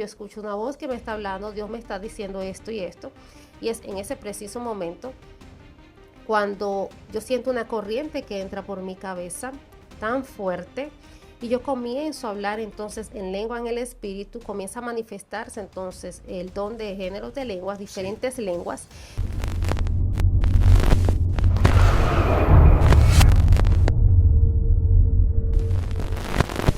yo escucho una voz que me está hablando, Dios me está diciendo esto y esto, y es en ese preciso momento cuando yo siento una corriente que entra por mi cabeza tan fuerte y yo comienzo a hablar entonces en lengua en el espíritu, comienza a manifestarse entonces el don de géneros de lenguas, diferentes lenguas.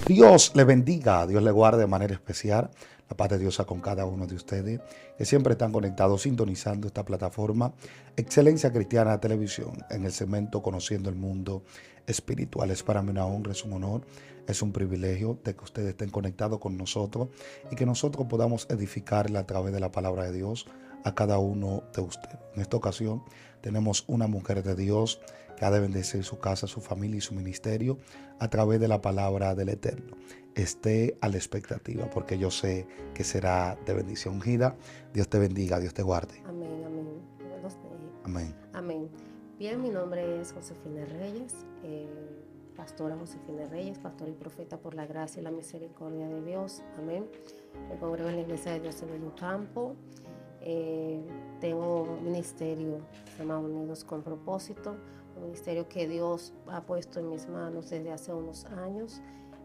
Dios le bendiga, Dios le guarde de manera especial. La paz de Dios sea con cada uno de ustedes que siempre están conectados, sintonizando esta plataforma Excelencia Cristiana Televisión en el segmento Conociendo el Mundo Espiritual. Es para mí una honra, es un honor, es un privilegio de que ustedes estén conectados con nosotros y que nosotros podamos edificarle a través de la palabra de Dios a cada uno de ustedes. En esta ocasión tenemos una mujer de Dios que ha de bendecir su casa, su familia y su ministerio a través de la palabra del Eterno. Esté a la expectativa porque yo sé que será de bendición. Ungida, Dios te bendiga, Dios te guarde. Amén, amén. Amén. Amén. Bien, mi nombre es Josefina Reyes, pastora Josefina Reyes, pastora y profeta por la gracia y la misericordia de Dios. Amén. Me congrego en la Iglesia de Dios en el Campo. Tengo un ministerio que se llama Unidos con Propósito, un ministerio que Dios ha puesto en mis manos desde hace unos años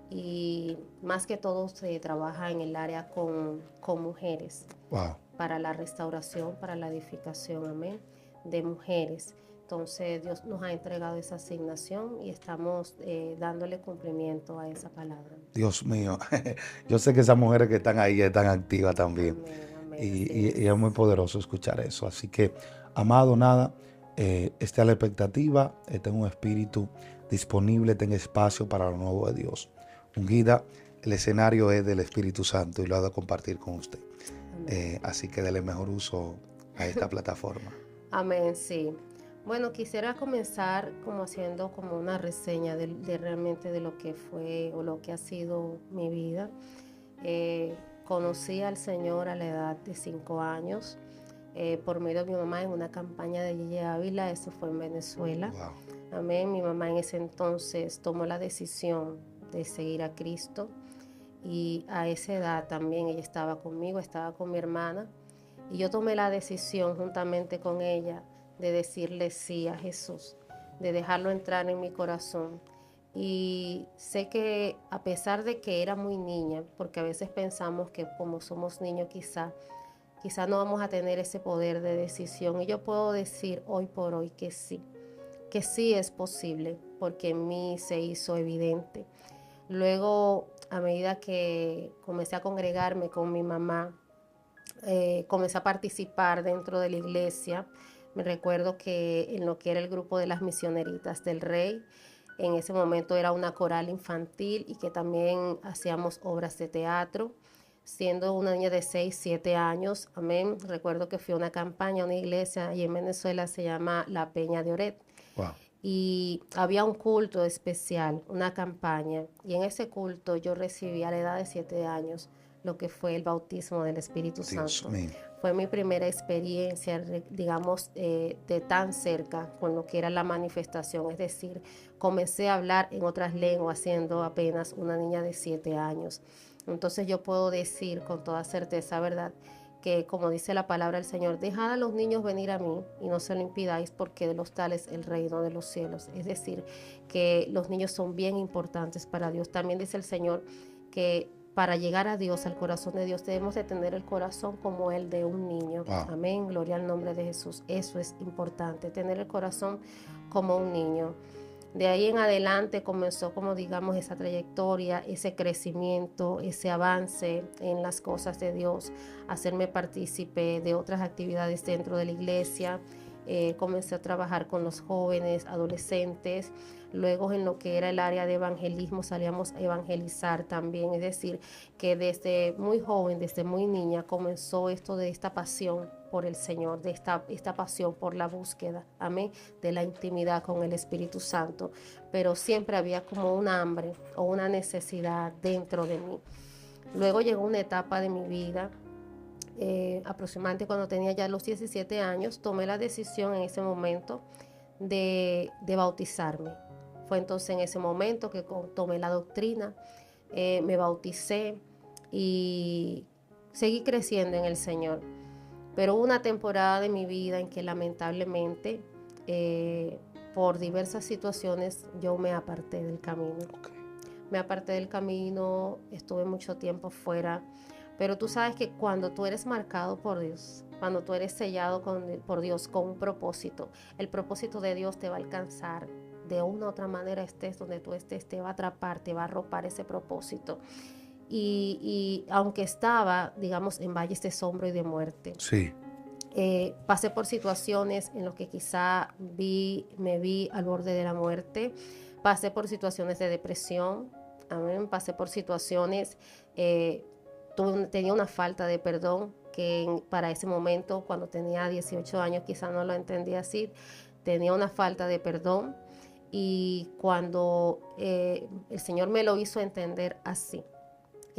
y más que todo se trabaja en el área con mujeres. Wow. Para la restauración, para la edificación, amén, de mujeres. Entonces Dios nos ha entregado esa asignación y estamos dándole cumplimiento a esa palabra. Dios mío, yo sé que esas mujeres que están ahí están activas también. Amén, amén, Y es muy poderoso escuchar eso. Así que, amado, nada, esté a la expectativa, tenga un espíritu disponible, tenga espacio para lo nuevo de Dios. Ungida, el escenario es del Espíritu Santo y lo ha de compartir con usted. Así que dele mejor uso a esta plataforma. Amén, sí. Bueno, quisiera comenzar como haciendo como una reseña de realmente de lo que fue o lo que ha sido mi vida. Conocí al Señor a la edad de 5 años por medio de mi mamá en una campaña de Yeye Ávila, eso fue en Venezuela. Wow. Amén. Mi mamá en ese entonces tomó la decisión de seguir a Cristo y a esa edad también ella estaba conmigo, estaba con mi hermana y yo tomé la decisión juntamente con ella de decirle sí a Jesús, de dejarlo entrar en mi corazón. Y sé que a pesar de que era muy niña, porque a veces pensamos que como somos niños quizá no vamos a tener ese poder de decisión. Y yo puedo decir hoy por hoy que sí es posible, porque en mí se hizo evidente. Luego, a medida que comencé a congregarme con mi mamá, comencé a participar dentro de la iglesia. Me recuerdo que en lo que era el grupo de las misioneritas del Rey, en ese momento era una coral infantil y que también hacíamos obras de teatro. Siendo una niña de 6, 7 años, amén. Recuerdo que fui a una campaña, a una iglesia, y en Venezuela se llama La Peña de Oret. Wow. Y había un culto especial, una campaña, y en ese culto yo recibí a la edad de 7 años lo que fue el bautismo del Espíritu Dios Santo. mío. Fue mi primera experiencia, digamos, de tan cerca con lo que era la manifestación, es decir, comencé a hablar en otras lenguas siendo apenas una niña de 7 años. Entonces yo puedo decir con toda certeza, ¿verdad?, que como dice la palabra del Señor, dejad a los niños venir a mí y no se lo impidáis porque de los tales el reino de los cielos. Es decir, que los niños son bien importantes para Dios. También dice el Señor que para llegar a Dios, al corazón de Dios, debemos de tener el corazón como el de un niño. Wow. Amén, gloria al nombre de Jesús. Eso es importante, tener el corazón como un niño. De ahí en adelante comenzó, como digamos, esa trayectoria, ese crecimiento, ese avance en las cosas de Dios, hacerme partícipe de otras actividades dentro de la iglesia. Comencé a trabajar con los jóvenes, adolescentes. Luego en lo que era el área de evangelismo salíamos a evangelizar también. Es decir, que desde muy joven, desde muy niña, comenzó esto de esta pasión por el Señor, de esta pasión por la búsqueda, amén, de la intimidad con el Espíritu Santo. Pero siempre había como un hambre o una necesidad dentro de mí. Luego llegó una etapa de mi vida, aproximadamente cuando tenía ya los 17 años, tomé la decisión en ese momento de bautizarme. Fue entonces en ese momento que tomé la doctrina, me bauticé y seguí creciendo en el Señor. Pero hubo una temporada de mi vida en que lamentablemente, por diversas situaciones, yo me aparté del camino. Ok. Me aparté del camino, estuve mucho tiempo fuera. Pero tú sabes que cuando tú eres marcado por Dios, cuando tú eres sellado por Dios con un propósito, el propósito de Dios te va a alcanzar. De una u otra manera, estés donde tú estés, te va a atrapar, te va a arropar ese propósito. Y aunque estaba, digamos, en valles de sombra y de muerte, Sí. pasé por situaciones en las que quizá me vi al borde de la muerte, pasé por situaciones de depresión, amén, pasé por situaciones, tenía una falta de perdón que para ese momento, cuando tenía 18 años, quizá no lo entendía así, tenía una falta de perdón, y cuando el Señor me lo hizo entender así,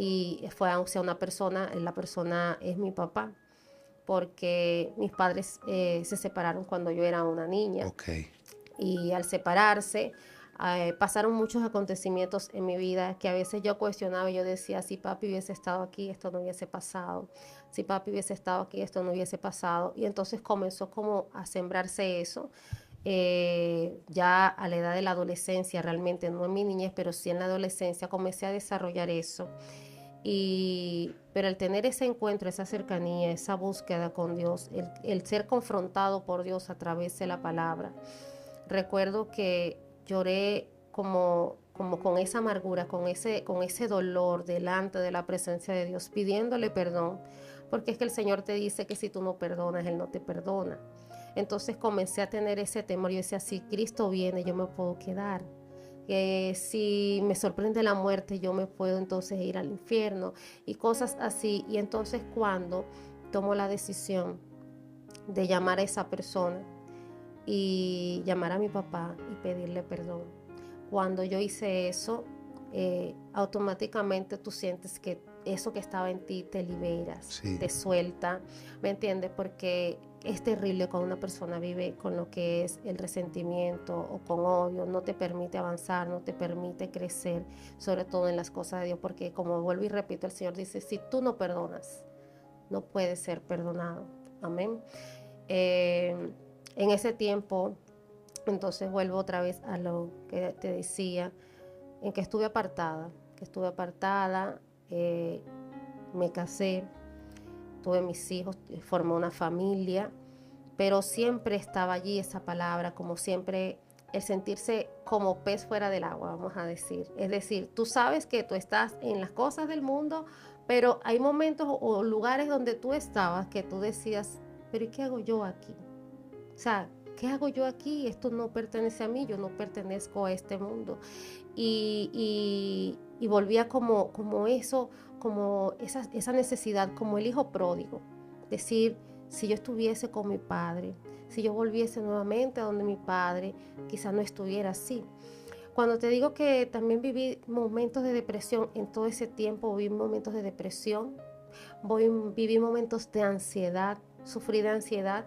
y fue hacia una persona, la persona es mi papá, porque mis padres se separaron cuando yo era una niña. Ok. Y al separarse, pasaron muchos acontecimientos en mi vida que a veces yo cuestionaba y yo decía, si papi hubiese estado aquí, esto no hubiese pasado. Si papi hubiese estado aquí, esto no hubiese pasado. Y entonces comenzó como a sembrarse eso. Ya a la edad de la adolescencia, realmente no en mi niñez, pero sí en la adolescencia, comencé a desarrollar eso. Pero el tener ese encuentro, esa cercanía, esa búsqueda con Dios, el ser confrontado por Dios a través de la palabra, recuerdo que lloré como con esa amargura, con ese dolor delante de la presencia de Dios, pidiéndole perdón, porque es que el Señor te dice que si tú no perdonas, Él no te perdona. Entonces comencé a tener ese temor. Yo decía, si Cristo viene, yo me puedo quedar. Si me sorprende la muerte, yo me puedo entonces ir al infierno y cosas así. Y entonces cuando tomo la decisión de llamar a esa persona y llamar a mi papá y pedirle perdón, cuando yo hice eso, automáticamente tú sientes que eso que estaba en ti te liberas, Sí. te suelta, ¿me entiendes? Porque es terrible cuando una persona vive con lo que es el resentimiento o con odio, no te permite avanzar, no te permite crecer, sobre todo en las cosas de Dios, porque como vuelvo y repito, el Señor dice, si tú no perdonas, no puedes ser perdonado. Amén. En ese tiempo, entonces vuelvo otra vez a lo que te decía, en que estuve apartada, me casé, tuve mis hijos, formé una familia, pero siempre estaba allí esa palabra, como siempre el sentirse como pez fuera del agua, vamos a decir. Es decir, tú sabes que tú estás en las cosas del mundo, pero hay momentos o lugares donde tú estabas que tú decías, pero ¿y qué hago yo aquí? O sea, ¿qué hago yo aquí? Esto no pertenece a mí, yo no pertenezco a este mundo. Y volvía como eso, como esa necesidad, como el hijo pródigo. Decir, si yo estuviese con mi padre, si yo volviese nuevamente a donde mi padre, quizás no estuviera así. Cuando te digo que también viví momentos de depresión, en todo ese tiempo viví momentos de depresión, viví momentos de ansiedad, sufrí de ansiedad,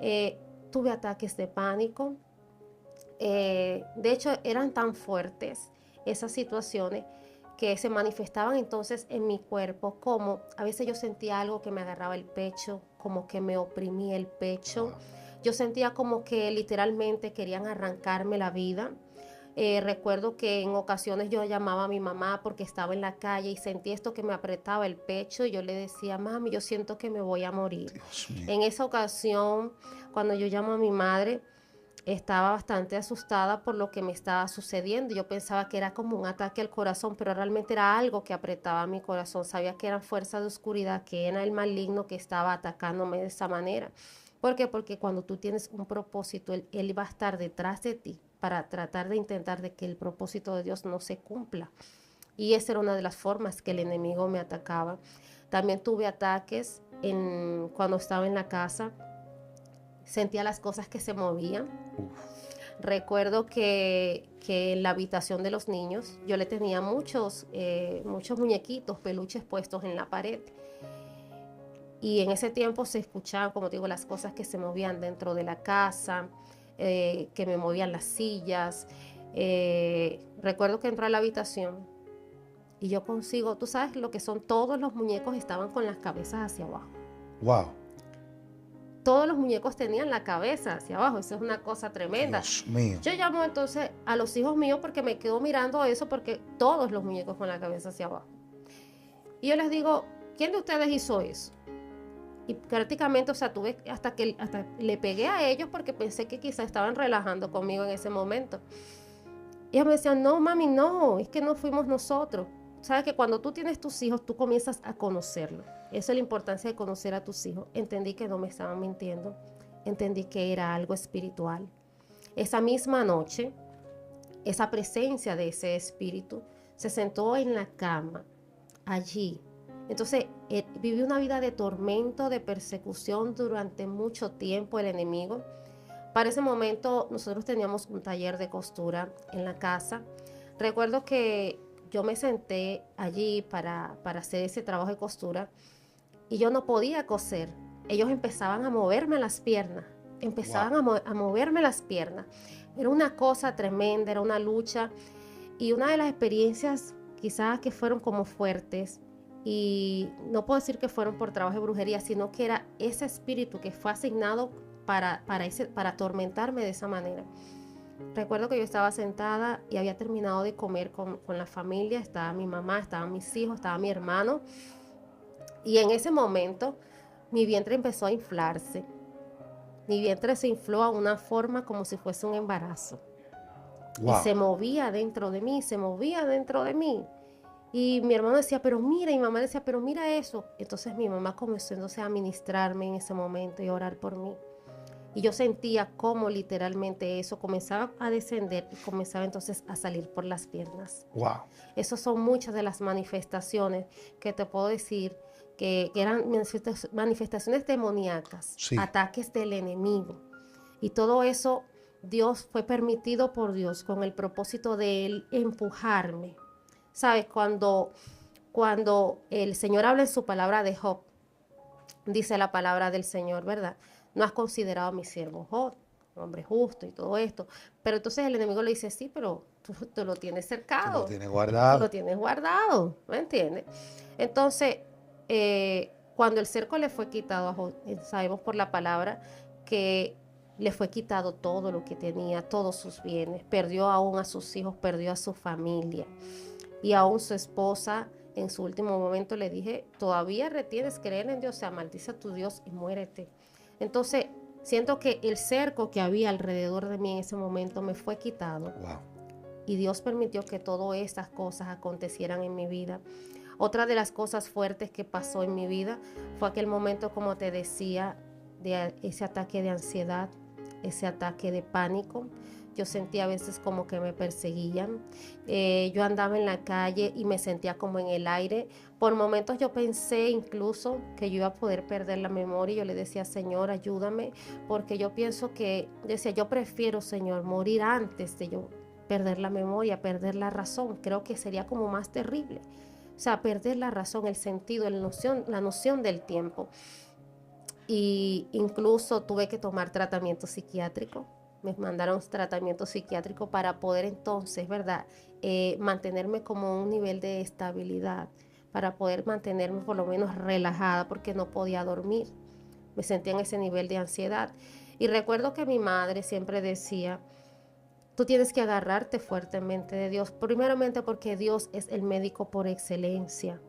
eh, tuve ataques de pánico. De hecho, eran tan fuertes esas situaciones que se manifestaban entonces en mi cuerpo, como a veces yo sentía algo que me agarraba el pecho, como que me oprimía el pecho. Yo sentía como que literalmente querían arrancarme la vida. Recuerdo que en ocasiones yo llamaba a mi mamá porque estaba en la calle y sentí esto que me apretaba el pecho y yo le decía, mami, yo siento que me voy a morir. Dios mío. En esa ocasión, cuando yo llamo a mi madre, estaba bastante asustada por lo que me estaba sucediendo. Yo pensaba que era como un ataque al corazón, pero realmente era algo que apretaba mi corazón. Sabía que eran fuerzas de oscuridad, que era el maligno que estaba atacándome de esa manera. ¿Por qué? Porque cuando tú tienes un propósito, él va a estar detrás de ti para tratar de intentar de que el propósito de Dios no se cumpla. Y esa era una de las formas que el enemigo me atacaba. También tuve ataques cuando estaba en la casa. Sentía las cosas que se movían. Recuerdo que en la habitación de los niños yo le tenía muchos muñequitos, peluches puestos en la pared. Y en ese tiempo se escuchaban, como digo, las cosas que se movían dentro de la casa, que me movían las sillas. Recuerdo que entré a la habitación y yo consigo, tú sabes lo que son, todos los muñecos estaban con las cabezas hacia abajo. Wow. Todos los muñecos tenían la cabeza hacia abajo, eso es una cosa tremenda. Dios mío. Yo llamo entonces a los hijos míos porque me quedo mirando eso porque todos los muñecos con la cabeza hacia abajo. Y yo les digo, ¿quién de ustedes hizo eso? Y prácticamente, o sea, tuve hasta le pegué a ellos porque pensé que quizás estaban relajando conmigo en ese momento. Y ellos me decían, no, mami, no, es que no fuimos nosotros. Sabes que cuando tú tienes tus hijos, tú comienzas a conocerlos. Esa es la importancia de conocer a tus hijos. Entendí que no me estaban mintiendo. Entendí que era algo espiritual. Esa misma noche, esa presencia de ese espíritu se sentó en la cama, allí. Entonces, viví una vida de tormento, de persecución durante mucho tiempo el enemigo. Para ese momento, nosotros teníamos un taller de costura en la casa. Recuerdo que yo me senté allí para hacer ese trabajo de costura y yo no podía coser. Ellos empezaban a moverme las piernas, a moverme las piernas. Era una cosa tremenda, era una lucha y una de las experiencias quizás que fueron como fuertes, y no puedo decir que fueron por trabajo de brujería, sino que era ese espíritu que fue asignado para atormentarme de esa manera. Recuerdo que yo estaba sentada y había terminado de comer con la familia, estaba mi mamá, estaban mis hijos, estaba mi hermano, y en ese momento mi vientre empezó a inflarse. Mi vientre se infló a una forma como si fuese un embarazo. Wow. Y se movía dentro de mí, se movía dentro de mí. Y mi hermano decía, pero mira, y mi mamá decía, pero mira eso. Entonces mi mamá comenzó entonces a ministrarme en ese momento y a orar por mí. Y yo sentía cómo literalmente eso comenzaba a descender y comenzaba entonces a salir por las piernas. Wow. Esas son muchas de las manifestaciones que te puedo decir que eran manifestaciones demoníacas, sí, ataques del enemigo. Y todo eso Dios fue permitido por Dios con el propósito de Él empujarme. ¿Sabes? Cuando el Señor habla en su palabra de Job, dice la palabra del Señor, ¿verdad? No has considerado a mi siervo Job, hombre justo y todo esto. Pero entonces el enemigo le dice, sí, pero tú lo tienes cercado. Tú lo tienes guardado. Tú lo tienes guardado, ¿me entiendes? Entonces, cuando el cerco le fue quitado a Job, sabemos por la palabra que le fue quitado todo lo que tenía, todos sus bienes. Perdió aún a sus hijos, perdió a su familia. Y aún su esposa, en su último momento le dije, todavía retienes creer en Dios, o sea, maldice a tu Dios y muérete. Entonces, siento que el cerco que había alrededor de mí en ese momento me fue quitado. Wow. Y Dios permitió que todas estas cosas acontecieran en mi vida. Otra de las cosas fuertes que pasó en mi vida fue aquel momento, como te decía, de ese ataque de ansiedad, ese ataque de pánico. Yo sentía a veces como que me perseguían. Yo andaba en la calle y me sentía como en el aire. Por momentos yo pensé incluso que yo iba a poder perder la memoria. Yo le decía, Señor, ayúdame, porque yo pienso que, decía, yo prefiero, Señor, morir antes de yo perder la memoria, perder la razón. Creo que sería como más terrible. O sea, perder la razón, el sentido, la noción del tiempo. Y incluso tuve que tomar tratamiento psiquiátrico. Me mandaron tratamiento psiquiátrico para poder entonces, ¿verdad? Mantenerme como un nivel de estabilidad, para poder mantenerme por lo menos relajada porque no podía dormir. Me sentía en ese nivel de ansiedad. Y recuerdo que mi madre siempre decía, tú tienes que agarrarte fuertemente de Dios, primeramente porque Dios es el médico por excelencia.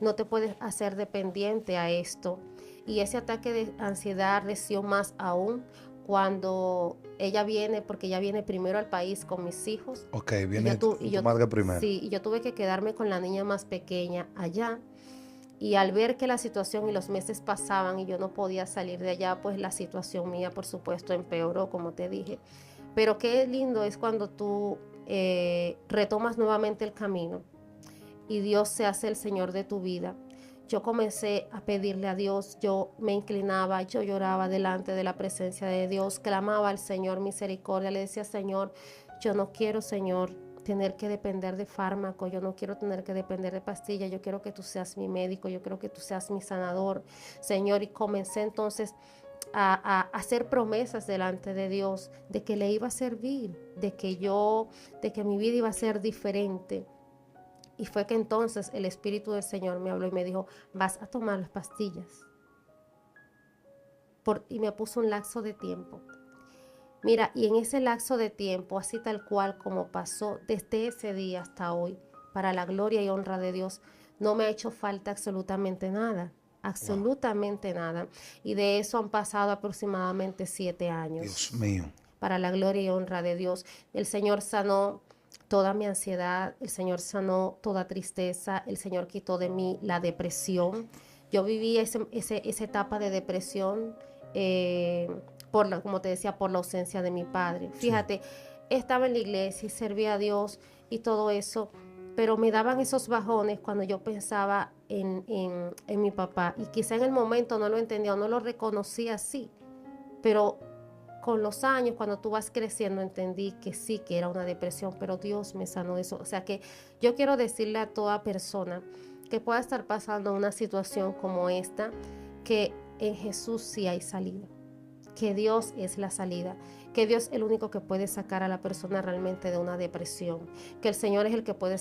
No te puedes hacer dependiente a esto. Y ese ataque de ansiedad creció más aún cuando ella viene, porque ella viene primero al país con mis hijos. Ok, viene tu madre primero. Sí, y yo tuve que quedarme con la niña más pequeña allá. Y al ver que la situación y los meses pasaban y yo no podía salir de allá, pues la situación mía, por supuesto, empeoró, como te dije. Pero qué lindo es cuando tú retomas nuevamente el camino y Dios se hace el Señor de tu vida. Yo comencé a pedirle a Dios, yo me inclinaba, yo lloraba delante de la presencia de Dios, clamaba al Señor misericordia, le decía, Señor, yo no quiero, Señor, tener que depender de fármaco, yo no quiero tener que depender de pastillas, yo quiero que tú seas mi médico, yo quiero que tú seas mi sanador, Señor, y comencé entonces a hacer promesas delante de Dios, de que le iba a servir, de que mi vida iba a ser diferente. Y fue que entonces el Espíritu del Señor me habló y me dijo, vas a tomar las pastillas. Y me puso un lapso de tiempo. Mira, y en ese lapso de tiempo, así tal cual como pasó desde ese día hasta hoy, para la gloria y honra de Dios, no me ha hecho falta absolutamente nada, absolutamente nada. Y de eso han pasado aproximadamente 7 años. Dios mío. Para la gloria y honra de Dios. El Señor sanó toda mi ansiedad, el Señor sanó toda tristeza, el Señor quitó de mí la depresión. Yo viví esa etapa de depresión, como te decía, por la ausencia de mi padre. Fíjate, estaba en la iglesia y servía a Dios y todo eso, pero me daban esos bajones cuando yo pensaba en mi papá. Y quizá en el momento no lo entendía o no lo reconocía así, pero con los años, cuando tú vas creciendo, entendí que sí, que era una depresión, pero Dios me sanó de eso. O sea que yo quiero decirle a toda persona que pueda estar pasando una situación como esta, que en Jesús sí hay salida, que Dios es la salida, que Dios es el único que puede sacar a la persona realmente de una depresión, que el Señor es el que puede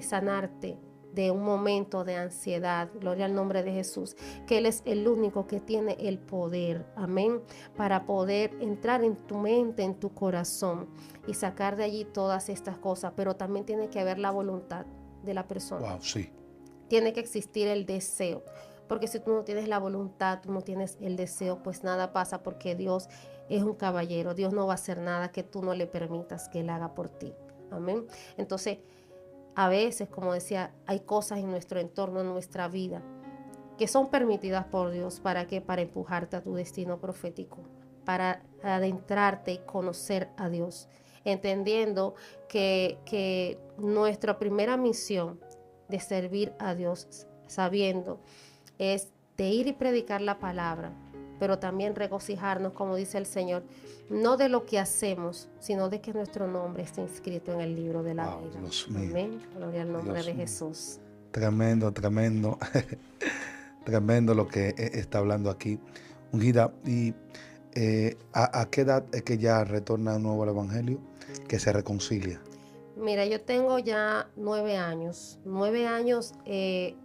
sanarte de un momento de ansiedad, gloria al nombre de Jesús, que Él es el único que tiene el poder, amén, para poder entrar en tu mente, en tu corazón y sacar de allí todas estas cosas, pero también tiene que haber la voluntad de la persona. Wow, sí. Tiene que existir el deseo, porque si tú no tienes la voluntad, tú no tienes el deseo, pues nada pasa, porque Dios es un caballero, Dios no va a hacer nada que tú no le permitas que Él haga por ti, amén. Entonces, a veces, como decía, hay cosas en nuestro entorno, en nuestra vida, que son permitidas por Dios. ¿Para qué? Para empujarte a tu destino profético, para adentrarte y conocer a Dios, entendiendo que nuestra primera misión de servir a Dios, sabiendo, es de ir y predicar la palabra, pero también regocijarnos, como dice el Señor, no de lo que hacemos, sino de que nuestro nombre esté inscrito en el libro de la vida. Dios mío. Amén. Gloria al nombre Dios de mío. Jesús. Tremendo, tremendo. Tremendo lo que está hablando aquí. Ungida, ¿y a qué edad es que ya retorna de nuevo al Evangelio? Que se reconcilia. Mira, yo tengo ya 9 años. 9 años que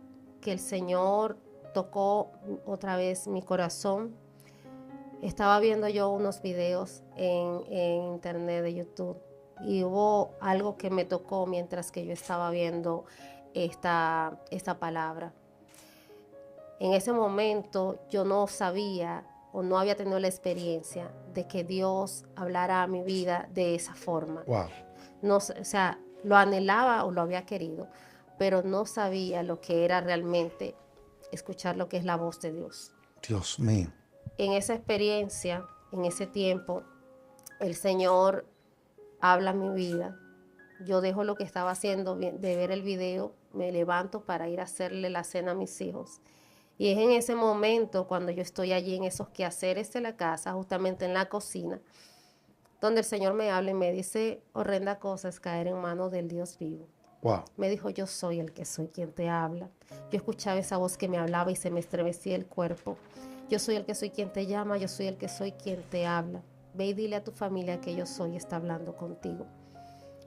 el Señor tocó otra vez mi corazón. Estaba viendo yo unos videos en internet de YouTube y hubo algo que me tocó mientras que yo estaba viendo esta palabra. En ese momento yo no sabía o no había tenido la experiencia de que Dios hablara a mi vida de esa forma. Wow. No, o sea, lo anhelaba o lo había querido, pero no sabía lo que era realmente escuchar lo que es la voz de Dios. Dios mío. En esa experiencia, en ese tiempo, el Señor habla a mi vida. Yo dejo lo que estaba haciendo de ver el video, me levanto para ir a hacerle la cena a mis hijos. Y es en ese momento, cuando yo estoy allí en esos quehaceres de la casa, justamente en la cocina, donde el Señor me habla y me dice, horrenda cosa es caer en manos del Dios vivo. Wow. Me dijo, yo soy el que soy quien te habla. Yo escuchaba esa voz que me hablaba y se me estremecía el cuerpo. Yo soy el que soy quien te llama, yo soy el que soy quien te habla. Ve y dile a tu familia que yo soy, está hablando contigo.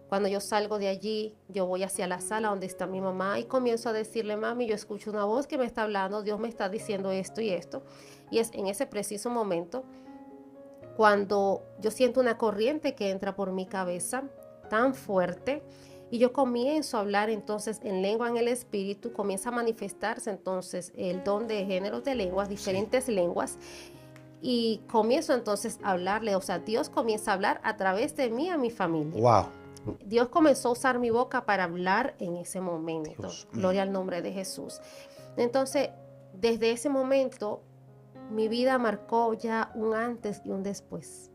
Cuando yo salgo de allí, yo voy hacia la sala donde está mi mamá y comienzo a decirle, mami, yo escucho una voz que me está hablando, Dios me está diciendo esto y esto. Y es en ese preciso momento cuando yo siento una corriente que entra por mi cabeza tan fuerte y yo comienzo a hablar entonces en lengua en el espíritu, comienza a manifestarse entonces el don de géneros de lenguas, diferentes lenguas. Y comienzo entonces a hablarle, o sea, Dios comienza a hablar a través de mí a mi familia. Wow. Dios comenzó a usar mi boca para hablar en ese momento. Dios Gloria al nombre de Jesús. Entonces, desde ese momento, mi vida marcó ya un antes y un después.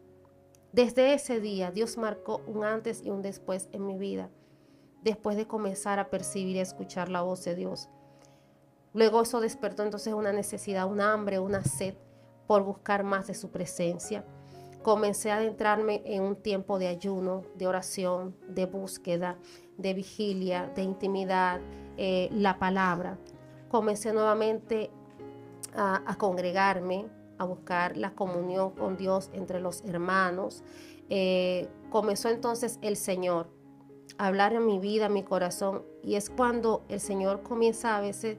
Desde ese día, Dios marcó un antes y un después en mi vida, después de comenzar a percibir y a escuchar la voz de Dios. Luego eso despertó entonces una necesidad, un hambre, una sed por buscar más de su presencia. Comencé a adentrarme en un tiempo de ayuno, de oración, de búsqueda, de vigilia, de intimidad, la palabra. Comencé nuevamente a congregarme, a buscar la comunión con Dios entre los hermanos. Comenzó entonces el Señor hablar en mi vida, en mi corazón. Y es cuando el Señor comienza a veces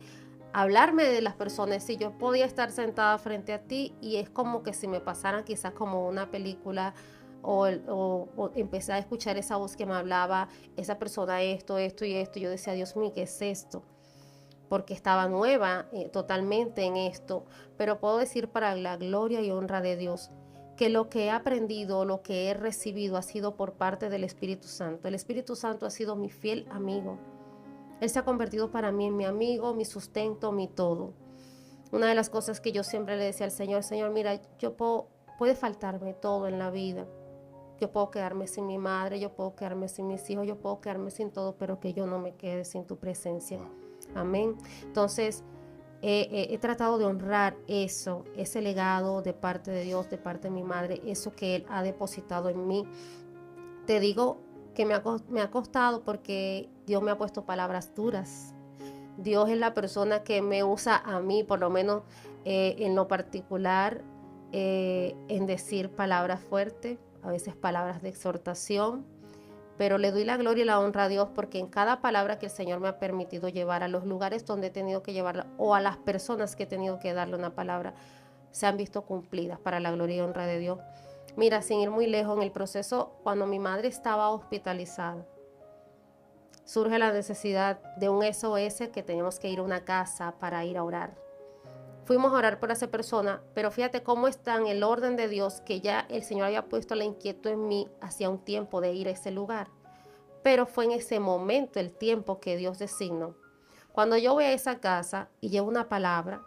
a hablarme de las personas. Si yo podía estar sentada frente a ti y es como que si me pasaran quizás como una película o empecé a escuchar esa voz que me hablaba, esa persona esto, esto y esto. Yo decía, Dios mío, ¿qué es esto? Porque estaba nueva totalmente en esto. Pero puedo decir para la gloria y honra de Dios que lo que he aprendido, lo que he recibido ha sido por parte del Espíritu Santo. El Espíritu Santo ha sido mi fiel amigo. Él se ha convertido para mí en mi amigo, mi sustento, mi todo. Una de las cosas que yo siempre le decía al Señor, Señor, mira, puede faltarme todo en la vida. Yo puedo quedarme sin mi madre, yo puedo quedarme sin mis hijos, yo puedo quedarme sin todo, pero que yo no me quede sin tu presencia. Amén. Entonces, he tratado de honrar eso, ese legado de parte de Dios, de parte de mi madre, eso que Él ha depositado en mí. Te digo que me ha costado porque Dios me ha puesto palabras duras. Dios es la persona que me usa a mí, por lo menos en lo particular, en decir palabras fuertes, a veces palabras de exhortación, pero le doy la gloria y la honra a Dios porque en cada palabra que el Señor me ha permitido llevar a los lugares donde he tenido que llevarla o a las personas que he tenido que darle una palabra, se han visto cumplidas para la gloria y honra de Dios. Mira, sin ir muy lejos, en el proceso, cuando mi madre estaba hospitalizada, surge la necesidad de un SOS que teníamos que ir a una casa para ir a orar. Fuimos a orar por esa persona, pero fíjate cómo está en el orden de Dios que ya el Señor había puesto la inquietud en mí hacía un tiempo de ir a ese lugar. Pero fue en ese momento el tiempo que Dios designó. Cuando yo voy a esa casa y llevo una palabra,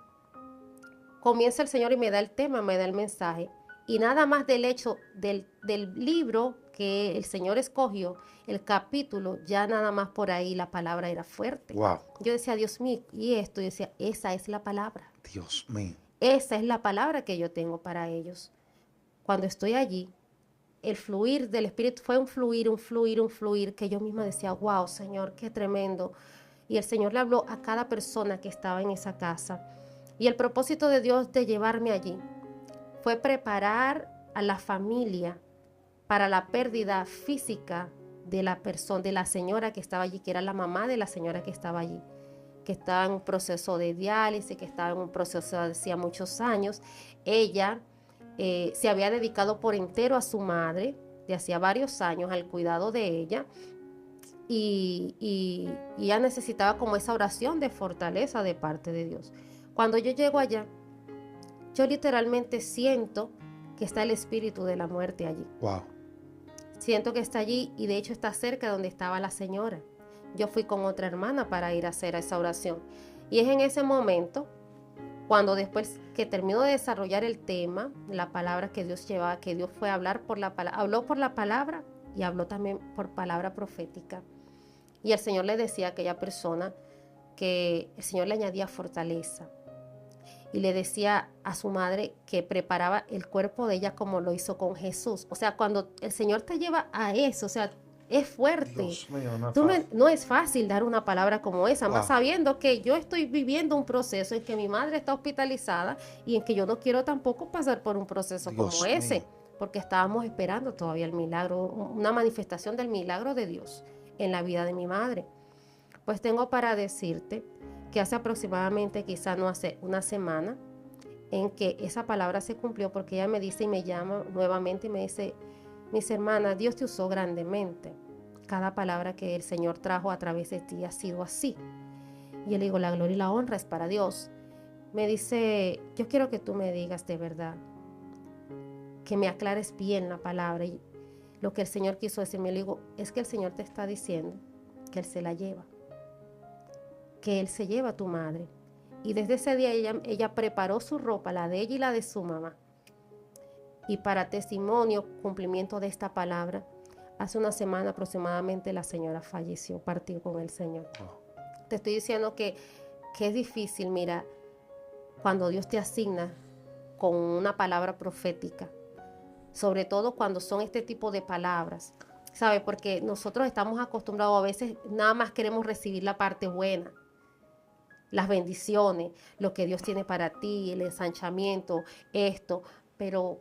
comienza el Señor y me da el tema, me da el mensaje. Y nada más del hecho del libro que el Señor escogió, el capítulo, ya nada más por ahí la palabra era fuerte. Wow. Yo decía, Dios mío, y esto, yo decía, esa es la palabra. Dios mío. Esa es la palabra que yo tengo para ellos. Cuando estoy allí, el fluir del Espíritu fue un fluir, que yo misma decía, wow, Señor, qué tremendo. Y el Señor le habló a cada persona que estaba en esa casa. Y el propósito de Dios de llevarme allí fue preparar a la familia para la pérdida física de la persona, de la señora que estaba allí, que era la mamá de la señora que estaba allí, que estaba en un proceso de diálisis, que estaba en un proceso de hacía muchos años. Ella se había dedicado por entero a su madre, de hacía varios años, al cuidado de ella, y ella necesitaba como esa oración de fortaleza de parte de Dios. Cuando yo llego allá, yo literalmente siento que está el espíritu de la muerte allí. Wow. Siento que está allí y de hecho está cerca de donde estaba la señora. Yo fui con otra hermana para ir a hacer esa oración. Y es en ese momento, cuando después que terminó de desarrollar el tema, la palabra que Dios llevaba, que Dios fue a hablar por la palabra, habló por la palabra y habló también por palabra profética. Y el Señor le decía a aquella persona que el Señor le añadía fortaleza. Y le decía a su madre que preparaba el cuerpo de ella como lo hizo con Jesús. O sea, cuando el Señor te lleva a eso, o sea, es fuerte. Dios mío, No es fácil dar una palabra como esa, Wow. más sabiendo que yo estoy viviendo un proceso en que mi madre está hospitalizada y en que yo no quiero tampoco pasar por un proceso Dios como ese, mío. porque estábamos esperando todavía el milagro, una manifestación del milagro de Dios en la vida de mi madre. Pues tengo para decirte que hace aproximadamente, quizá no hace una semana, en que esa palabra se cumplió porque ella me dice y me llama nuevamente y me dice, mis hermanas, Dios te usó grandemente. Cada palabra que el Señor trajo a través de ti ha sido así. Y yo le digo, la gloria y la honra es para Dios. Me dice, yo quiero que tú me digas de verdad, que me aclares bien la palabra y lo que el Señor quiso decirme. Le digo, es que el Señor te está diciendo que Él se la lleva, que Él se lleva a tu madre. Y desde ese día ella preparó su ropa, la de ella y la de su mamá. Y para testimonio, cumplimiento de esta palabra, hace una semana aproximadamente la señora falleció, partió con el Señor. Te estoy diciendo que es difícil, mira, cuando Dios te asigna con una palabra profética, sobre todo cuando son este tipo de palabras, ¿sabes? Porque nosotros estamos acostumbrados, a veces nada más queremos recibir la parte buena, las bendiciones, lo que Dios tiene para ti, el ensanchamiento, esto, pero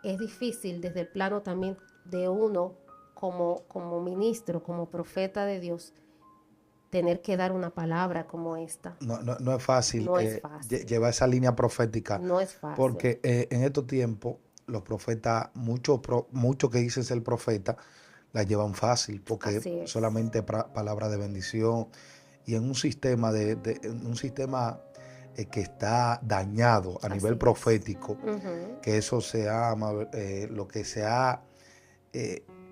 es difícil desde el plano también de uno como ministro, como profeta de Dios, tener que dar una palabra como esta. No es fácil, No es fácil. llevar esa línea profética, No es fácil. porque en estos tiempos los profetas, muchos que dicen ser profeta, la llevan fácil, porque Así es. solamente palabra de bendición, y en un sistema en un sistema que está dañado a Así nivel es. profético, Ujú. que eso se ama,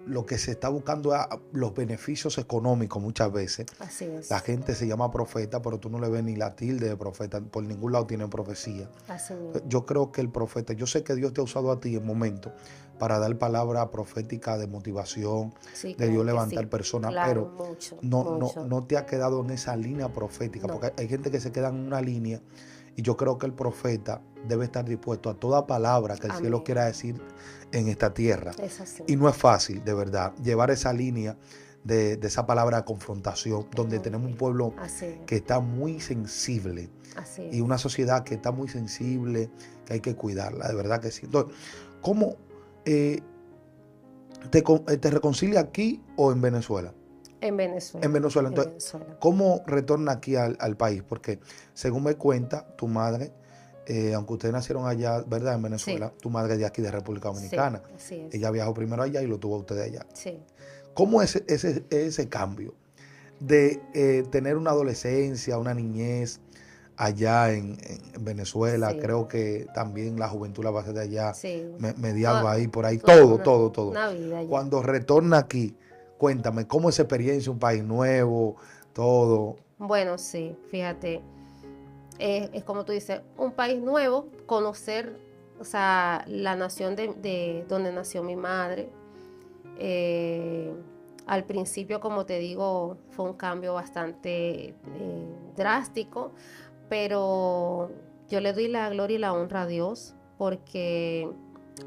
lo que se está buscando es los beneficios económicos muchas veces. Así La es. gente se llama profeta, pero tú no le ves ni la tilde de profeta. Por ningún lado tienen profecía. Así mismo. Yo creo que el profeta, yo sé que Dios te ha usado a ti en momentos para dar palabra profética de motivación, Sí, de Dios claro que levantar sí. personas, Claro, pero mucho, mucho. no te ha quedado en esa línea profética, No, porque hay gente que se queda en una línea, y yo creo que el profeta debe estar dispuesto a toda palabra que el cielo amén. quiera decir en esta tierra. Es así. Y no es fácil, de verdad, llevar esa línea de esa palabra de confrontación, Es donde muy tenemos un difícil. pueblo Así es. que está muy sensible Así y una es. sociedad que está muy sensible, que hay que cuidarla, de verdad que sí. Entonces, ¿cómo eh, te reconcilia aquí o en Venezuela? En En Venezuela. Venezuela. En Entonces, Venezuela. ¿cómo retorna aquí al país? Porque según me cuenta tu madre, aunque ustedes nacieron allá, ¿verdad? En Sí, Venezuela, tu madre es de aquí, de República sí, Dominicana. así es. Ella viajó primero allá y lo tuvo a ustedes allá. Sí. ¿Cómo es ese cambio de tener una adolescencia, una niñez allá en Venezuela? Sí, Creo que también la juventud la va a hacer de allá, sí. mediado Toda, ahí, por ahí, toda todo. una vida ya. Cuando retorna aquí, cuéntame, ¿cómo es esa experiencia, un país nuevo, todo? Bueno, sí, fíjate, es como tú dices, un país nuevo, conocer, o sea, la nación de donde nació mi madre. Eh, Al principio, como te digo, fue un cambio bastante drástico, pero yo le doy la gloria y la honra a Dios porque,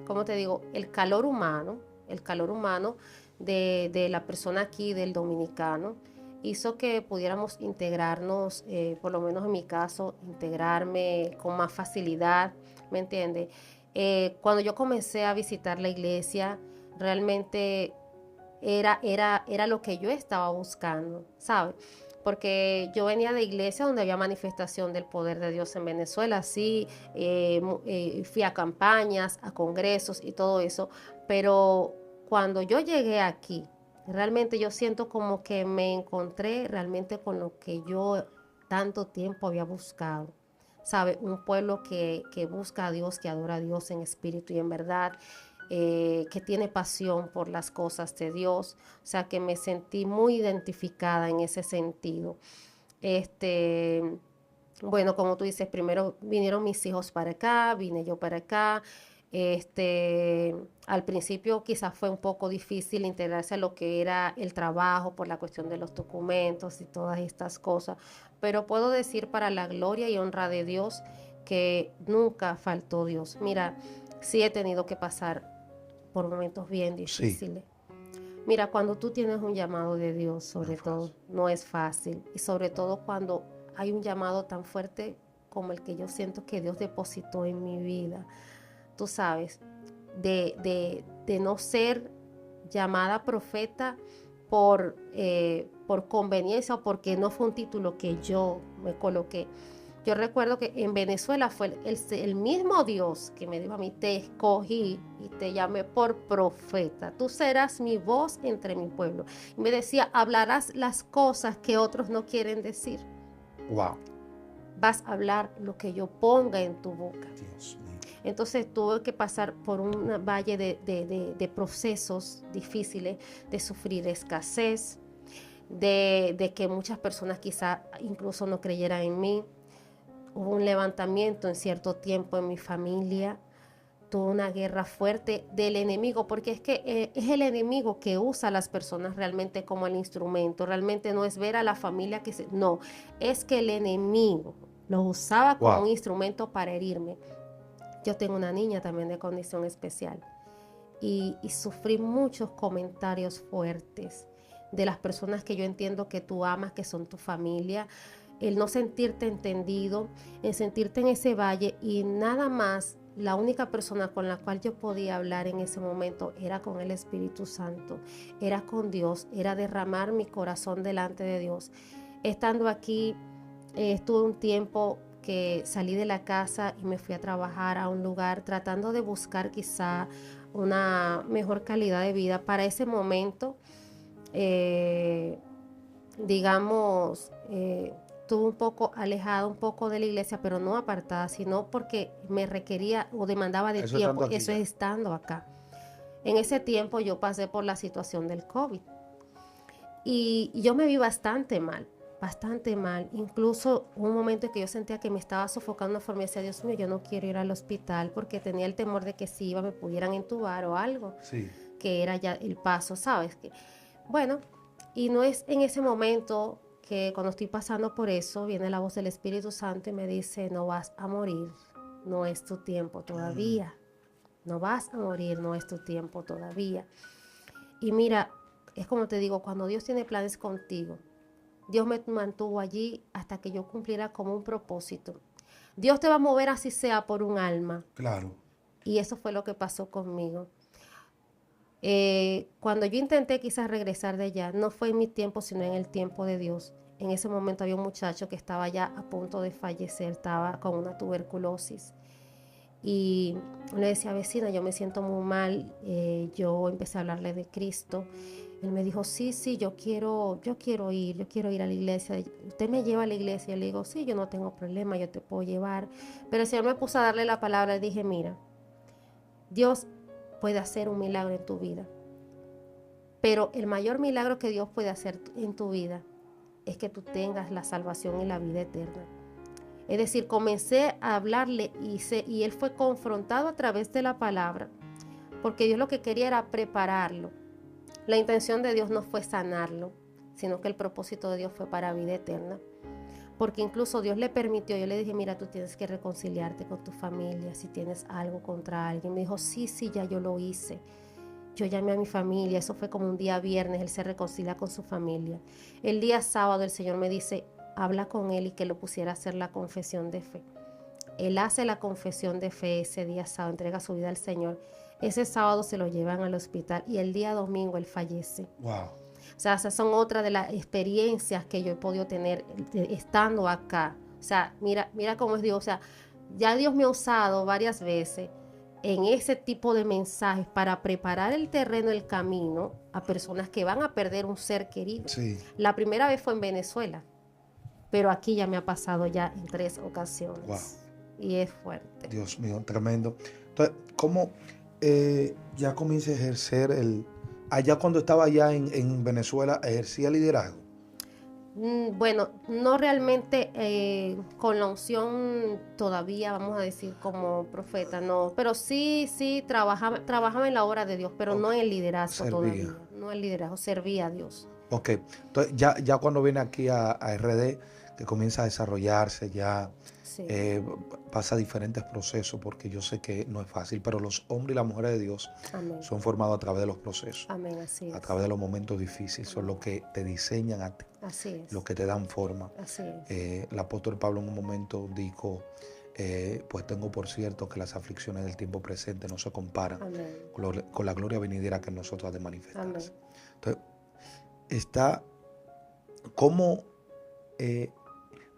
como te digo, el calor humano de la persona aquí, del dominicano, hizo que pudiéramos integrarnos, por lo menos en mi caso, integrarme con más facilidad, ¿me entiendes? Cuando yo comencé a visitar la iglesia, realmente era lo que yo estaba buscando, ¿sabes? Porque yo venía de iglesia donde había manifestación del poder de Dios en Venezuela, sí, fui a campañas, a congresos y todo eso, pero cuando yo llegué aquí, realmente yo siento como que me encontré realmente con lo que yo tanto tiempo había buscado. ¿Sabe? Un pueblo que busca a Dios, que adora a Dios en espíritu y en verdad, que tiene pasión por las cosas de Dios. O sea, que me sentí muy identificada en ese sentido. Este, bueno, como tú dices, primero vinieron mis hijos para acá, vine yo para acá. Al principio quizás fue un poco difícil integrarse a lo que era el trabajo por la cuestión de los documentos y todas estas cosas, pero puedo decir para la gloria y honra de Dios que nunca faltó Dios. Mira, sí he tenido que pasar por momentos bien Sí, difíciles. Mira, cuando tú tienes un llamado de Dios, no sobre es todo, fácil. no es fácil. Y sobre todo cuando hay un llamado tan fuerte como el que yo siento que Dios depositó en mi vida. Tú sabes, de no ser llamada profeta por conveniencia o porque no fue un título que yo me coloqué. Yo recuerdo que en Venezuela fue el mismo Dios que me dijo a mí, te escogí y te llamé por profeta. Tú serás mi voz entre mi pueblo. Y me decía, hablarás las cosas que otros no quieren decir. Wow, Vas a hablar lo que yo ponga en tu boca. Dios mío. Entonces tuve que pasar por un valle de procesos difíciles, de sufrir escasez, de que muchas personas quizá incluso no creyeran en mí. Hubo un levantamiento en cierto tiempo en mi familia, tuvo una guerra fuerte del enemigo, porque es que es el enemigo que usa a las personas realmente como el instrumento, realmente no es ver a la familia no, es que el enemigo lo usaba como un Wow, instrumento para herirme. Yo tengo una niña también de condición especial y sufrí muchos comentarios fuertes de las personas que yo entiendo que tú amas, que son tu familia, el no sentirte entendido, el sentirte en ese valle y nada más la única persona con la cual yo podía hablar en ese momento era con el Espíritu Santo, era con Dios, era derramar mi corazón delante de Dios. Estando aquí, estuve un tiempo que salí de la casa y me fui a trabajar a un lugar tratando de buscar quizá una mejor calidad de vida. Para ese momento, digamos, estuve un poco alejada, un poco de la iglesia, pero no apartada, sino porque me requería o demandaba de Eso tiempo. estando aquí Eso es ya. estando acá. En ese tiempo yo pasé por la situación del COVID y yo me vi bastante mal, bastante mal. Incluso hubo un momento en que yo sentía que me estaba sofocando de una forma y decía, Dios mío, yo no quiero ir al hospital porque tenía el temor de que si iba me pudieran entubar o algo, Sí. que era ya el paso, ¿sabes? Bueno, y no es en ese momento que cuando estoy pasando por eso, viene la voz del Espíritu Santo y me dice, no vas a morir, no es tu tiempo todavía, no vas a morir, no es tu tiempo todavía. Y mira, es como te digo, cuando Dios tiene planes contigo, Dios me mantuvo allí hasta que yo cumpliera como un propósito. Dios te va a mover así sea por un alma. Claro. Y eso fue lo que pasó conmigo. Cuando yo intenté quizás regresar de allá, no fue en mi tiempo, sino en el tiempo de Dios. En ese momento había un muchacho que estaba ya a punto de fallecer, estaba con una tuberculosis. Y le decía, vecina, yo me siento muy mal. Yo empecé a hablarle de Cristo. Él me dijo, sí, yo quiero ir a la iglesia. ¿Usted me lleva a la iglesia? Yo le digo, sí, yo no tengo problema, yo te puedo llevar. Pero el Señor me puso a darle la palabra y dije, mira, Dios puede hacer un milagro en tu vida. Pero el mayor milagro que Dios puede hacer en tu vida es que tú tengas la salvación y la vida eterna. Es decir, comencé a hablarle y él fue confrontado a través de la palabra, porque Dios lo que quería era prepararlo. La intención de Dios no fue sanarlo, sino que el propósito de Dios fue para vida eterna. Porque incluso Dios le permitió, yo le dije, mira, tú tienes que reconciliarte con tu familia si tienes algo contra alguien. Me dijo, sí, ya yo lo hice. Yo llamé a mi familia, eso fue como un día viernes, él se reconcilia con su familia. El día sábado el Señor me dice, habla con él y que lo pusiera a hacer la confesión de fe. Él hace la confesión de fe ese día sábado, entrega su vida al Señor. Ese sábado se lo llevan al hospital y el día domingo él fallece. Wow. O sea, esas son otras de las experiencias que yo he podido tener estando acá. O sea, mira cómo es Dios. O sea, ya Dios me ha usado varias veces en ese tipo de mensajes para preparar el terreno, el camino a personas que van a perder un ser querido. Sí. La primera vez fue en Venezuela, pero aquí ya me ha pasado ya en 3 ocasiones. Wow. Y es fuerte. Dios mío, tremendo. Entonces, ¿cómo ya comienza a ejercer allá cuando estaba allá en Venezuela, ejercía liderazgo? Bueno, no realmente con la unción todavía, vamos a decir, como profeta, no, pero sí trabajaba en la obra de Dios, pero no en el liderazgo todavía, no en el liderazgo, servía a Dios. Ok, entonces ya cuando viene aquí a RD, que comienza a desarrollarse, ya Sí. pasa diferentes procesos, porque yo sé que no es fácil, pero los hombres y las mujeres de Dios Amén. son formados a través de los procesos, Amén, así es. a través de los momentos difíciles, son los que te diseñan a ti, así es. los que te dan forma. Así es. El apóstol Pablo en un momento dijo, pues tengo por cierto que las aflicciones del tiempo presente no se comparan con la gloria venidera que en nosotros ha de manifestarse. Entonces, está como,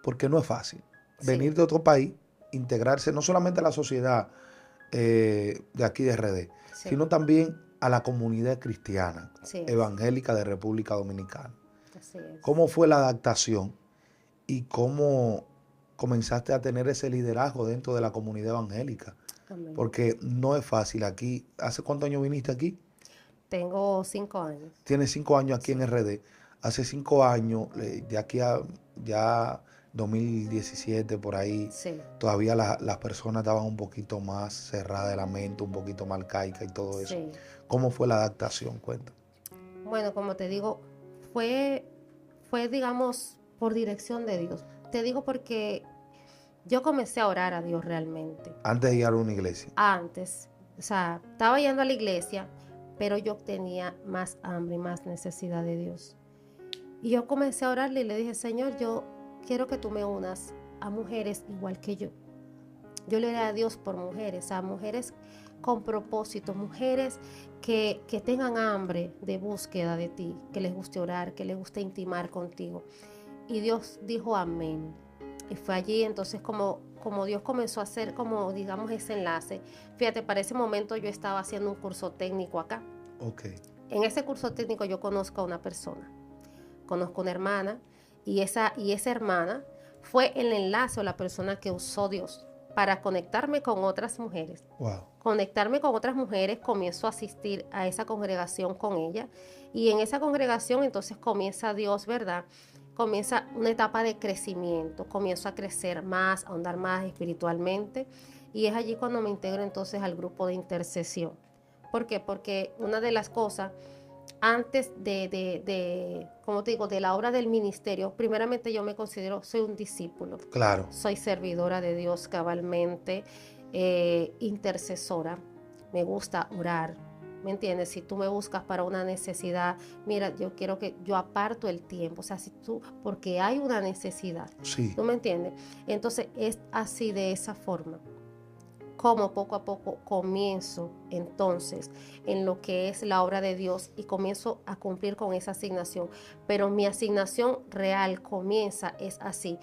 porque no es fácil venir de otro país, integrarse no solamente a la sociedad de aquí de RD, sino también a la comunidad cristiana evangélica de República Dominicana. Así es. ¿Cómo fue la adaptación y cómo comenzaste a tener ese liderazgo dentro de la comunidad evangélica? Amén. Porque no es fácil aquí. ¿Hace cuántos años viniste aquí? Tengo 5 años. Tienes 5 años aquí en RD. Hace 5 años, de aquí a ya 2017, por ahí, todavía las personas estaban un poquito más cerradas de la mente, un poquito más arcaicas y todo eso. ¿Cómo fue la adaptación? Cuenta. Bueno, como te digo, fue, digamos, por dirección de Dios. Te digo porque yo comencé a orar a Dios realmente. Antes de ir a una iglesia. Antes. O sea, estaba yendo a la iglesia, pero yo tenía más hambre y más necesidad de Dios. Y yo comencé a orarle y le dije, Señor, yo quiero que tú me unas a mujeres igual que yo. Yo le oré a Dios por mujeres, a mujeres con propósito, mujeres que tengan hambre de búsqueda de ti, que les guste orar, que les guste intimar contigo. Y Dios dijo amén. Y fue allí entonces como Dios comenzó a hacer como digamos ese enlace. Fíjate, para ese momento yo estaba haciendo un curso técnico acá. Ok. En ese curso técnico yo conozco a una persona, conozco una hermana y esa hermana fue el enlace o la persona que usó Dios para conectarme con otras mujeres. Wow. Conectarme con otras mujeres, comienzo a asistir a esa congregación con ella y en esa congregación entonces comienza Dios, ¿verdad? Comienza una etapa de crecimiento, comienzo a crecer más, a ahondar más espiritualmente y es allí cuando me integro entonces al grupo de intercesión. ¿Por qué? Porque una de las cosas antes como te digo, de la obra del ministerio, primeramente yo me considero, soy un discípulo. Claro. Soy servidora de Dios cabalmente, intercesora. Me gusta orar, ¿me entiendes? Si tú me buscas para una necesidad, mira, yo quiero que yo aparto el tiempo, o sea, si tú, porque hay una necesidad. Sí. ¿Tú me entiendes? Entonces es así, de esa forma como poco a poco comienzo entonces en lo que es la obra de Dios y comienzo a cumplir con esa asignación. Pero mi asignación real comienza, es así,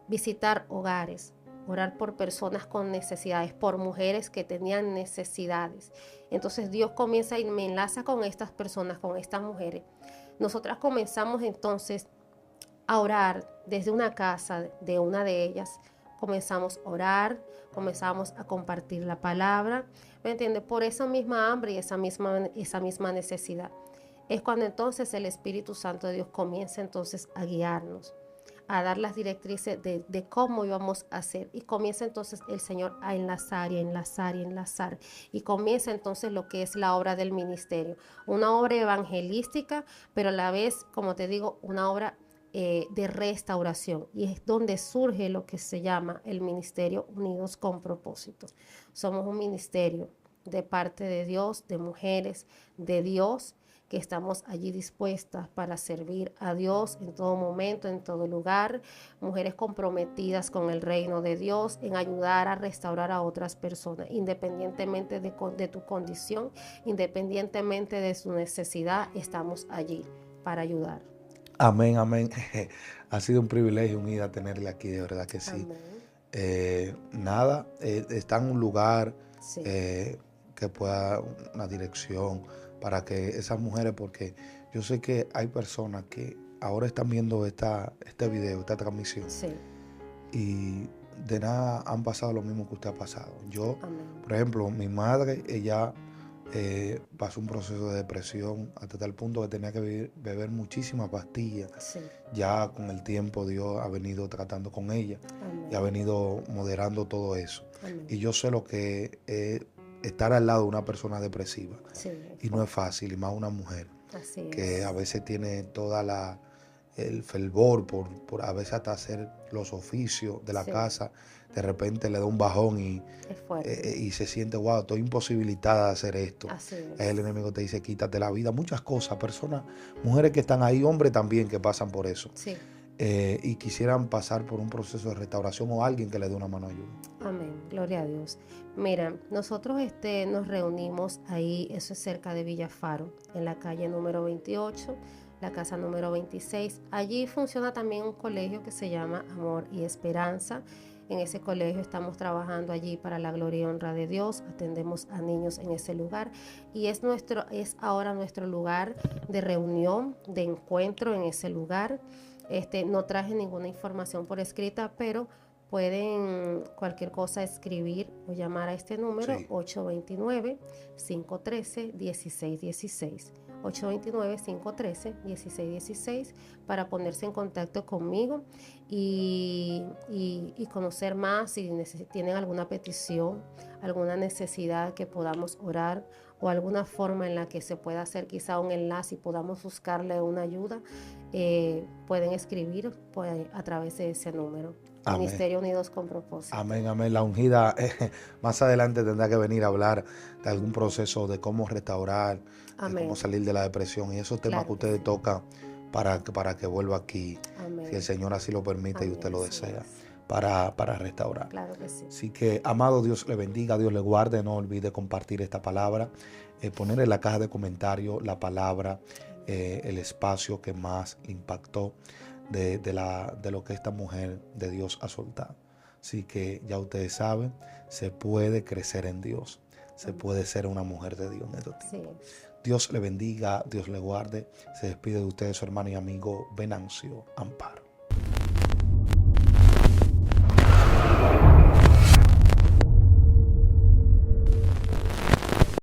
visitar hogares, orar por personas con necesidades, por mujeres que tenían necesidades. Entonces Dios comienza y me enlaza con estas personas, con estas mujeres. Nosotras comenzamos entonces a orar desde una casa de una de ellas. Comenzamos a orar, comenzamos a compartir la palabra, ¿me entiendes? Por esa misma hambre y esa misma necesidad. Es cuando entonces el Espíritu Santo de Dios comienza entonces a guiarnos, a dar las directrices de cómo íbamos a hacer. Y comienza entonces el Señor a enlazar y enlazar y enlazar. Y comienza entonces lo que es la obra del ministerio. Una obra evangelística, pero a la vez, como te digo, una obra de restauración, y es donde surge lo que se llama el Ministerio Unidos con Propósito. Somos un ministerio de parte de Dios, de mujeres de Dios, que estamos allí dispuestas para servir a Dios en todo momento, en todo lugar, mujeres comprometidas con el reino de Dios, en ayudar a restaurar a otras personas, independientemente de tu condición, independientemente de su necesidad, estamos allí para ayudar. Amén, amén. Ha sido un privilegio, Unida, tenerle aquí, de verdad que sí. Nada, está en un lugar Sí. Que pueda, una dirección para que esas mujeres, porque yo sé que hay personas que ahora están viendo este video, esta transmisión, Sí. y de nada han pasado lo mismo que usted ha pasado. Yo, Amén. por ejemplo, mi madre, ella pasó un proceso de depresión hasta tal punto que tenía que beber muchísimas pastillas. Sí. Ya con el tiempo Dios ha venido tratando con ella. Amén. Y ha venido moderando todo eso. Amén. Y yo sé lo que es estar al lado de una persona depresiva. Sí, y no es fácil, y más una mujer así que es. a veces tiene toda el fervor por a veces hasta hacer los oficios de la Sí. casa. De repente le da un bajón y Es fuerte. y se siente, wow, estoy imposibilitada de hacer esto. Así es. El enemigo te dice, quítate la vida. Muchas cosas, personas, mujeres que están ahí, hombres también que pasan por eso. Sí. Y quisieran pasar por un proceso de restauración o alguien que le dé una mano de ayuda. Amén, gloria a Dios. Mira, nosotros nos reunimos ahí, eso es cerca de Villafaro, en la calle número 28, la casa número 26. Allí funciona también un colegio que se llama Amor y Esperanza. En ese colegio estamos trabajando allí para la gloria y honra de Dios, atendemos a niños en ese lugar y es ahora nuestro lugar de reunión, de encuentro en ese lugar. No traje ninguna información por escrita, pero pueden cualquier cosa escribir o llamar a este número, sí. 829-513-1616. 829-513-1616 para ponerse en contacto conmigo y conocer más si tienen alguna petición, alguna necesidad que podamos orar o alguna forma en la que se pueda hacer quizá un enlace y podamos buscarle una ayuda, pueden escribir a través de ese número. Amén. Ministerio Unidos con Propósito. Amén, amén. La ungida más adelante tendrá que venir a hablar de algún proceso de cómo restaurar, de cómo salir de la depresión y esos temas que ustedes tocan para que vuelva aquí, amén. Si el Señor así lo permite, amén, y usted lo desea. para restaurar. Claro que sí. Así que, amado, Dios le bendiga, Dios le guarde. No olvide compartir esta palabra, poner en la caja de comentarios la palabra, el espacio que más le impactó de lo que esta mujer de Dios ha soltado. Así que ya ustedes saben, se puede crecer en Dios, se puede ser una mujer de Dios en estos tiempos. Sí. Dios le bendiga, Dios le guarde. Se despide de ustedes su hermano y amigo Venancio Amparo.